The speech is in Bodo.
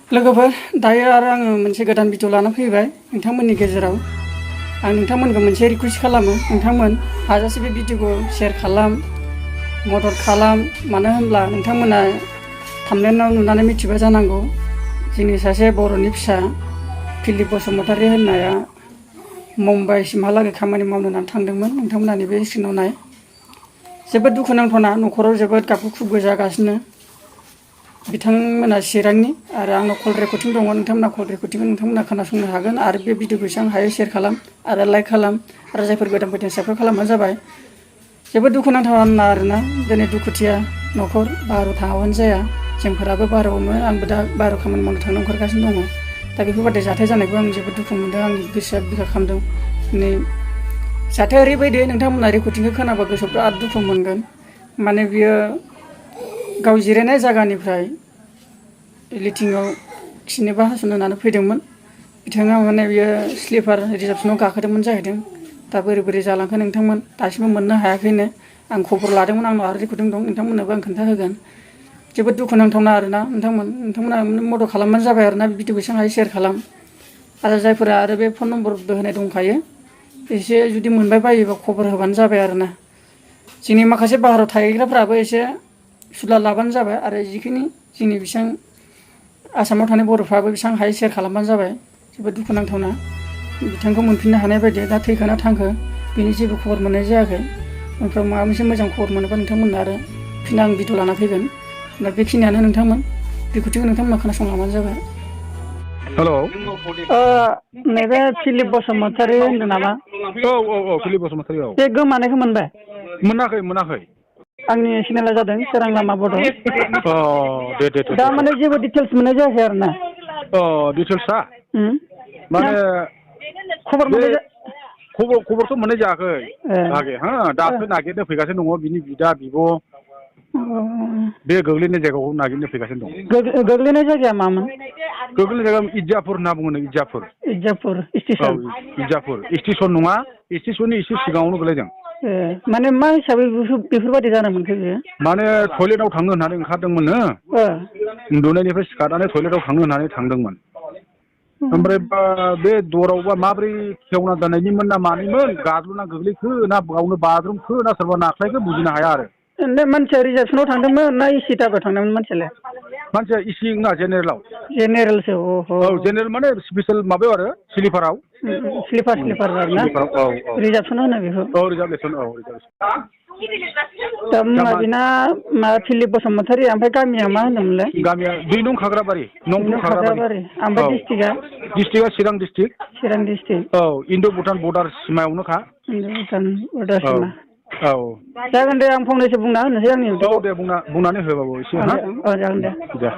लोगोफोर दायो आरो आङो मोनसे गोदान भिडिअ लाना फैबाय नोंथांमोननि गेजेराव आं नोंथांमोनखौ मोनसे रिक्वेस्ट खालामो नोंथांमोन हाजासे बे भिडिअखौ शेयार खालाम मदद खालाम मानो होनब्ला नोंथांमोना थाम्बनेलाव नुनानै मिथिबाय जानांगौ जोंनि सासे बर'नि फिसा फिलिप बसुमतारी होननाया मुम्बाइसिमहालागै खामानि मावनो होननानै थांदोंमोन नोंथांमोना नैबे स्क्रिनाव नाय जोबोद दुखुनांथावना न'खराव जोबोद गाबु खुबु जागासिनो बिथांमोना चिरांनि आरो आंनाव कल रेकर्डिं दङ नोंथांमोना कल रेकर्डिंखौ नोंथांमोना खोनासंनो हागोन आरो बे भिडिअखौ एसेबां हायो शेयार खालाम आरो लाइक खालाम आरो जायफोर गोदान फैदों साबस्क्राइब खालामबानो जाबाय जोबोद दुखुनांथाव आरोना दिनै दुखुथिया न'खर बाहेरायाव थाङाबानो जाया जोंफोराबो बाहेरायावमोन आंबो दा बाहेरायाव खामानि मावनो थांनो ओंखारगासिनो दङ दा बेफोरबायदि जाथाय जानायखौ आं जोबोद दुखु मोनदों आंनि गोसोआ बिखा खालामदों दिनै जाथाया ओरैबायदि नोंथांमोना रेकर्डिंखौ खोनाबा गोसोफ्रा आरो दुखु मोनगोन माने बियो गाव जिरायनाय जायगानिफ्राय लिटिङाव खिनोबा हासुनो होननानै फैदोंमोन बिथाङा माने बियो स्लिपार रिजार्भेसनाव गाखोदोंमोन जाहैदों दा बोरै बोरै जालांखो नोंथांमोन दासिमबो मोननो हायाखैनो आं खबर लादोंमोन आंनाव आरो रेकर्डिं दं नोंथांमोननोबो आं खोन्थाहोगोन जोबोद दुखुनांथावना आरोना नोंथांमोना मदद खालामबानो जाबाय आरोना भिडिअखौ एसेबां हायो शेयार खालाम आरो जायफोरा आरो बे फन नम्बरबो होनाय दंखायो एसे जुदि मोनबाय बायोबा खबर होबानो जाबाय आरोना जोंनि माखासे बाहेरायाव थाहैग्राफ्राबो एसे सुलाद लाबानो जाबाय आरो जिखिनि जोंनि बेसेबां आसामाव थानाय बर'फ्राबो बेसेबां हायो शेयार खालामबानो जाबाय जोबोद दुखुनांथावना बिथांखौ मोनफिननो हानाय बायदि दा थैखोना थांखो बेनि जेबो खबर मोननाय जायाखै उनफ्राव माबा मोनसे मोजां खबर मोनोबा नोंथांमोननो आरो फिन आं भिडिअ लाना फैगोन दा बेखिनियानो नोंथांमोन बेखौथिखौ नोंथांमोना खोनासंलांबानो जाबाय हेल' नैबे फिलिप बसुमतारी होनदों नामा औ फिलिप बसुमतारी औ बे गोमानायखौ मोनबाय मोनाखै आंनि चेनेला जादों सोरां लामा बड' दे दा माने जेबो डिटेल्स मोननाय जायाखै आरो ना डिटेल्सआ ना माने खबर बे मोननाय खबरथ' मोननाय जायाखै आगे दासो नागिरनो फैगासिनो दङ बिनि बिदा बिब' बे गोग्लैनाय जायगाखौ नागिरनो फैगासिनो दं गोग्लैनाय जायगाया मामोन गोग्लैनाय जायगा इजापुर होनना बुङो इजापुर स्टेसन इजापुर स्टेसन नङा स्टेसननि एसे सिगाङावनो गोलैदों माने मा हिसाबै बेफोरबायदि जानो मोनखो बेयो माने टयलेटाव थांनो होननानै ओंखारदोंमोननो उन्दुनायनिफ्राय सिखारनानै टयलेटाव थांनो होननानै थांदोंमोन ओमफ्राय बे दरावबा माबोरै खेवना दोननायनिमोन ना मानिमोन गाज्ल'ना गोग्लैखो ना गावनो बाज्रुमखो ना सोरबा नाख्लायखो बुजिनो हाया आरो मानसिया रिजार्भेसनाव थांदोंमोन ना एसि टाबाव थांदोंमोन मानसिया इसि नङा जेनेरेलाव जेनेरेलसो औ जेनेरेल माने स्पेसियेल माबायाव आरो स्लिपाराव स्लिपार आरो ना रिजार्भसन होनो बेखौ रिजार्भेसन दा मुङा बेना फिलिप बसुमतारी ओमफ्राय गामिया मा होनोमोनलाय गामिया 2 नं खाग्राबारि खाग्राबारि ओमफ्राय डिस्ट्रिक्टआ चिरां डिस्ट्रिक्ट औ इन्ड' भुटान बर्डार सिमायावनोखा भुटान बर्डार सिमा औ जागोन दे आं फंनैसो बुंना होनोसै आंनि औ दे बुंनानै होबाबो एसे जागोन दे